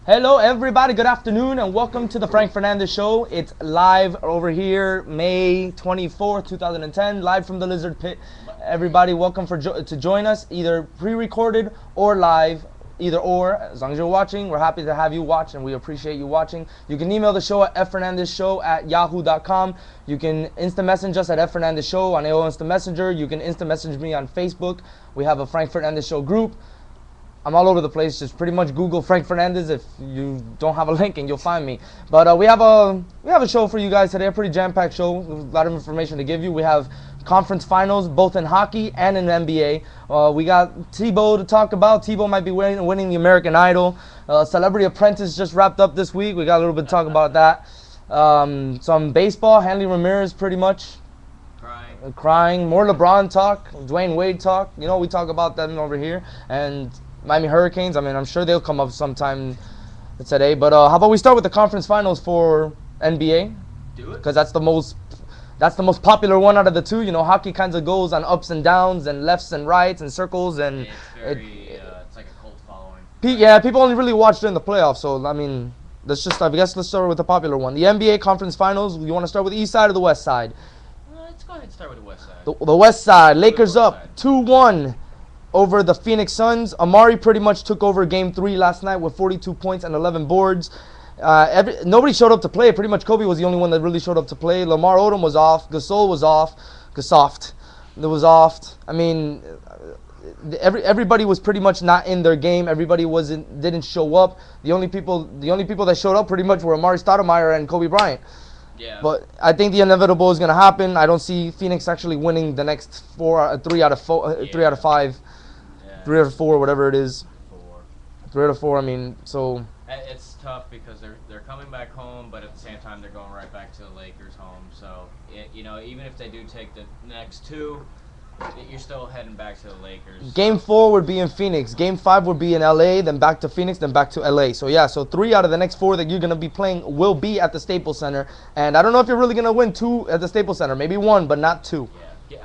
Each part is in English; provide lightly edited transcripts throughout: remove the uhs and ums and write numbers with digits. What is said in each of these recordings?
Hello, everybody. Good afternoon, and welcome to the Frank Fernandez Show. It's live over here, May 24th, 2010, live from the Lizard Pit. Everybody, welcome to join us, either pre-recorded or live. Either or, as long as you're watching, we're happy to have you watch, and we appreciate you watching. You can email the show at ffernandezshow@yahoo.com. You can instant message us at ffernandezshow on AOL Instant Messenger. You can instant message me on Facebook. We have a Frank Fernandez Show group. I'm all over the place. Just pretty much Google Frank Fernandez if you don't have a link, and you'll find me. But we have a show for you guys today. A pretty jam-packed show. A lot of information to give you. We have conference finals both in hockey and in NBA. We got Tebow to talk about. Tebow might be winning the American Idol. Celebrity Apprentice just wrapped up this week. We got a little bit to talk about that. Some baseball. Hanley Ramirez pretty much crying. More LeBron talk. Dwayne Wade talk. You know, we talk about them over here. And Miami Hurricanes, I mean, I'm sure they'll come up sometime today. But how about we start with the conference finals for NBA? Do it. Because that's the most popular one out of the two. You know, hockey kind of goes on ups and downs and lefts and rights and circles. And it's very, it's like a cult following. yeah, people only really watch during the playoffs. So, I mean, let's start with the popular one. The NBA conference finals, you want to start with the east side or the west side? Let's go ahead and start with the west side. The west side, Lakers up 2-1. Over the Phoenix Suns. Amari pretty much took over Game 3 last night with 42 points and 11 boards. Nobody showed up to play. Pretty much Kobe was the only one that really showed up to play. Lamar Odom was off. Gasol was off. Gasoft was off. I mean, everybody was pretty much not in their game. Everybody didn't show up. The only people that showed up pretty much were Amari Stoudemire and Kobe Bryant. Yeah. But I think the inevitable is going to happen. I don't see Phoenix actually winning the next 3 out of 5. 3 out of 4, whatever it is. 3 out of 4. I mean, so It's tough because they're coming back home, but at the same time they're going right back to the Lakers home. So even if they do take the next two, you're still heading back to the Lakers. Game 4 would be in Phoenix. Game 5 would be in LA, then back to Phoenix, then back to LA. So yeah, so 3 out of the next 4 that you're gonna be playing will be at the Staples Center. And I don't know if you're really gonna win 2 at the Staples Center. Maybe 1, but not 2. Yeah.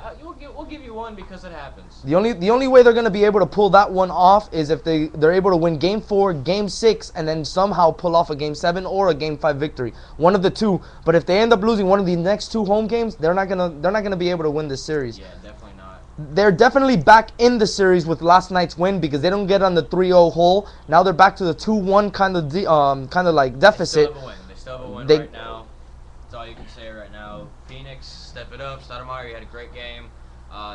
We'll give you 1 because it happens. The only way they're gonna be able to pull that one off is if they're able to win Game 4, Game 6, and then somehow pull off a Game 7 or a Game 5 victory. One of the two. But if they end up losing one of the next 2 home games, they're not gonna be able to win this series. Yeah, definitely not. They're definitely back in the series with last night's win because they don't get on the 3-0 hole. Now they're back to the 2-1 kind of like deficit. They still have a win right now. That's all you can say right now. Phoenix, step it up. Stoudemire, you had a great game.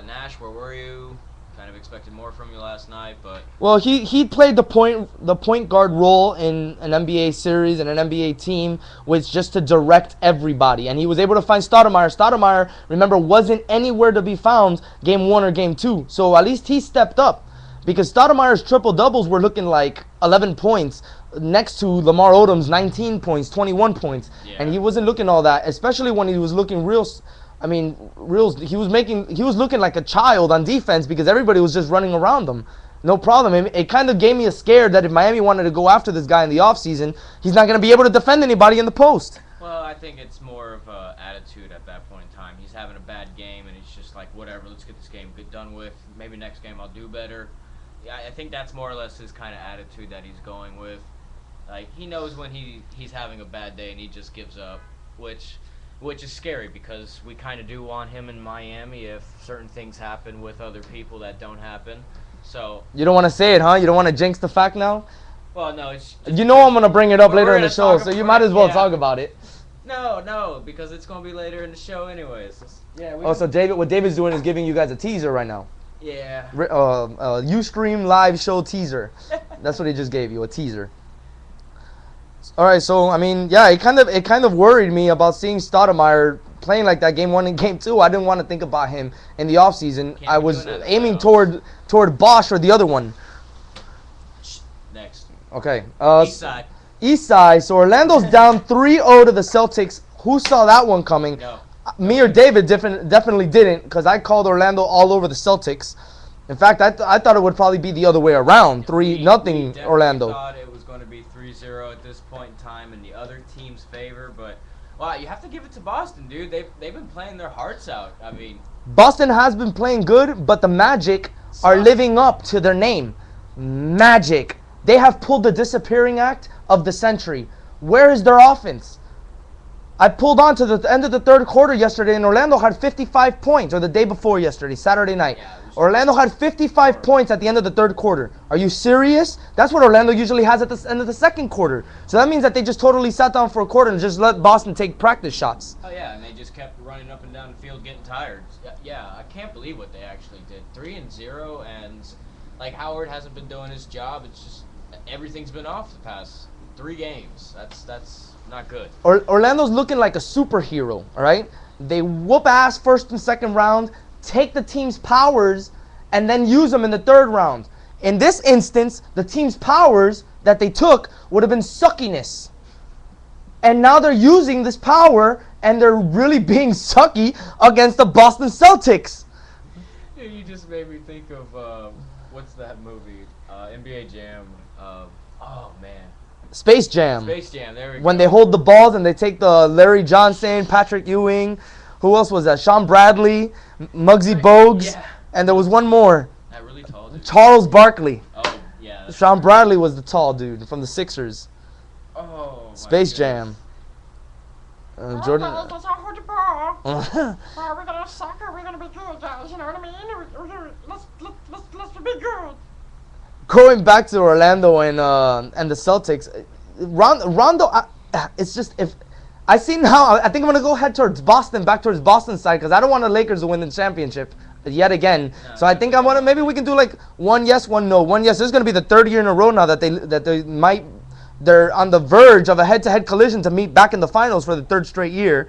Nash, where were you? Kind of expected more from you last night, but well, he played the point guard role in an NBA series and an NBA team, was just to direct everybody, and he was able to find Stoudemire. Stoudemire, remember, wasn't anywhere to be found Game 1 or Game 2, so at least he stepped up because Stoudemire's triple doubles were looking like 11 points next to Lamar Odom's 19 points, 21 points, and he wasn't looking all that, especially when he was looking real. I mean, he was looking like a child on defense because everybody was just running around him. No problem. It kind of gave me a scare that if Miami wanted to go after this guy in the offseason, he's not going to be able to defend anybody in the post. Well, I think it's more of an attitude at that point in time. He's having a bad game, and he's just like, whatever, let's get this game done with. Maybe next game I'll do better. Yeah, I think that's more or less his kind of attitude that he's going with. Like, he knows when he's having a bad day, and he just gives up, which is scary because we kind of do want him in Miami if certain things happen with other people that don't happen. So you don't want to say it, huh? You don't want to jinx the fact now? Well, no, it's just, you know I'm going to bring it up later in the show, so you might as well talk about it. No, because it's going to be later in the show anyways. So what David's doing is giving you guys a teaser right now. Yeah. Ustream live show teaser. That's what he just gave you, a teaser. All right, so I mean, yeah, it kind of worried me about seeing Stoudemire playing like that Game 1 and Game 2. I didn't want to think about him in the offseason. I was aiming toward Bosch or the other one. Next. Okay. East side. East side. So Orlando's down 3-0 to the Celtics. Who saw that one coming? No. Me or David definitely didn't, because I called Orlando all over the Celtics. In fact, I thought it would probably be the other way around. 3-0 Orlando. We thought it was going to be 3-0 at this point in time in the other team's favor, but wow, you have to give it to Boston, dude. They've been playing their hearts out. I mean, Boston has been playing good, but the Magic are living up to their name. Magic. They have pulled the disappearing act of the century. Where is their offense? I pulled on to the end of the third quarter yesterday, and Orlando had 55 points, or the day before yesterday, Saturday night. Yeah, Orlando had 55 points at the end of the third quarter. Are you serious? That's what Orlando usually has at the end of the second quarter. So that means that they just totally sat down for a quarter and just let Boston take practice shots. Oh yeah, and they just kept running up and down the field, getting tired. Yeah, I can't believe what they actually did. 3-0, and like Howard hasn't been doing his job. It's just everything's been off the past 3 games. That's not good. Orlando's looking like a superhero, all right? They whoop ass first and second round, take the team's powers, and then use them in the third round. In this instance, the team's powers that they took would have been suckiness. And now they're using this power, and they're really being sucky against the Boston Celtics. Yeah, you just made me think of, what's that movie? NBA Jam. Oh, man. Space Jam. Space Jam, there we go. When they hold the balls and they take the Larry Johnson, Patrick Ewing, who else was that? Sean Bradley, Muggsy Bogues, Yeah. and there was one more. That really tall dude. Charles Barkley. Oh, yeah. Sean Bradley was the tall dude from the Sixers. Oh, my Space goodness. Jam. Jordan. That's all for the ball. We're gonna suck or we're gonna be good, guys. You know what I mean? Let's be good. Going back to Orlando and the Celtics, Rondo. It's just if I see now, I think I'm gonna go head towards Boston, back towards Boston side, because I don't want the Lakers to win the championship yet again. No, so I think I want to. Maybe we can do like one yes, one no. One yes. This is gonna be the third year in a row now that they're on the verge of a head-to-head collision to meet back in the finals for the third straight year.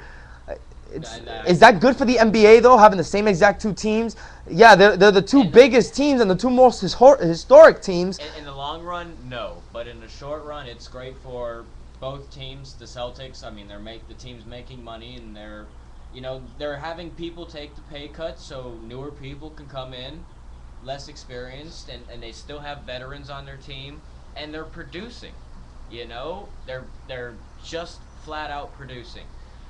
Is that good for the NBA though, having the same exact 2 teams? Yeah, they're the 2 biggest teams and the 2 most historic teams. In the long run, no. But in the short run, it's great for both teams. The Celtics, I mean, the team's making money, and they're having people take the pay cuts so newer people can come in, less experienced, and they still have veterans on their team, and they're producing. They're just flat out producing.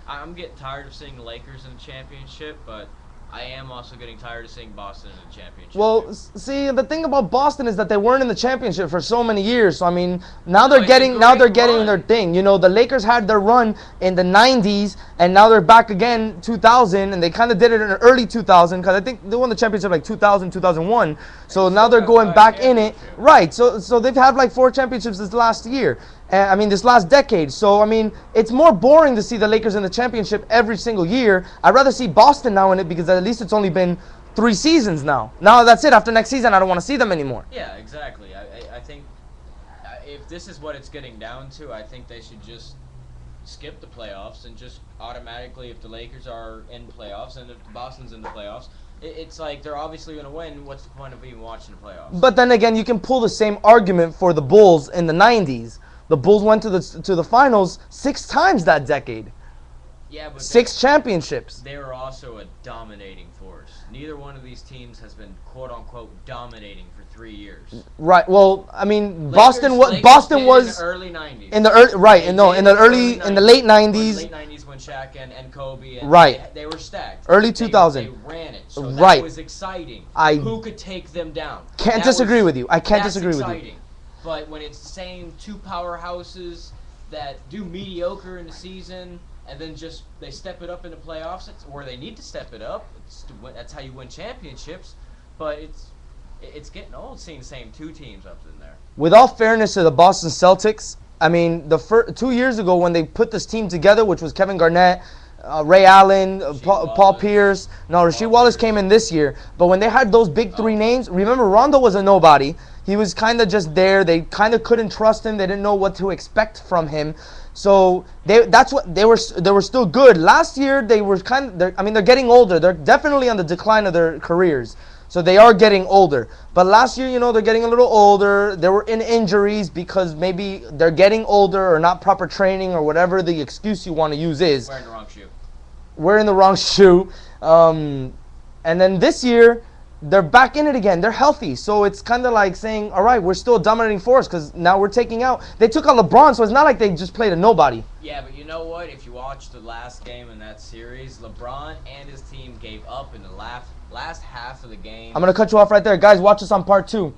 I'm getting tired of seeing the Lakers in the championship, but I am also getting tired of seeing Boston in the championship. Well, see, the thing about Boston is that they weren't in the championship for so many years. So I mean, now they're getting their thing. The Lakers had their run in the 90s, and now they're back again 2000, and they kind of did it in the early 2000 because I think they won the championship like 2000, 2001. So now they're going back in it, right? So they've had like 4 championships this last year. This last decade. So, I mean, it's more boring to see the Lakers in the championship every single year. I'd rather see Boston now in it because at least it's only been 3 seasons now. Now that's it. After next season, I don't want to see them anymore. Yeah, exactly. I think if this is what it's getting down to, I think they should just skip the playoffs and just automatically, if the Lakers are in playoffs and if Boston's in the playoffs, it's like they're obviously going to win. What's the point of even watching the playoffs? But then again, you can pull the same argument for the Bulls in the 90s. The Bulls went to the finals 6 times that decade. Yeah, but 6 championships. They were also a dominating force. Neither one of these teams has been quote unquote dominating for 3 years. Right. Well, I mean, Lakers Boston was was in the early 90s. in the late 90s. Late 90s when Shaq and Kobe and right. They were stacked. Early 2000. They ran it. So right. That was exciting. Who could take them down? Can't disagree with you. I can't disagree with you. But when it's the same 2 powerhouses that do mediocre in the season and then just they step it up in the playoffs, or they need to step it up. That's how you win championships. But it's getting old seeing the same 2 teams up in there. With all fairness to the Boston Celtics, I mean, 2 years ago when they put this team together, which was Kevin Garnett, Ray Allen, Paul Pierce. No, Rasheed Wallace came in this year. But when they had those big 3 names, remember Rondo was a nobody. He was kind of just there. They kind of couldn't trust him. They didn't know what to expect from him. So they were still good. Last year they were they're getting older. They're definitely on the decline of their careers. So they are getting older. But last year, they're getting a little older. They were in injuries because maybe they're getting older or not proper training or whatever the excuse you want to use is. Wearing the wrong shoe. Wearing the wrong shoe. And then this year, they're back in it again. They're healthy. So it's kind of like saying, all right, we're still a dominating force because now we're taking out. They took out LeBron, so it's not like they just played a nobody. Yeah, but you know what? If you watch the last game in that series, LeBron and his team gave up in the last half of the game. I'm going to cut you off right there. Guys, watch us on part 2.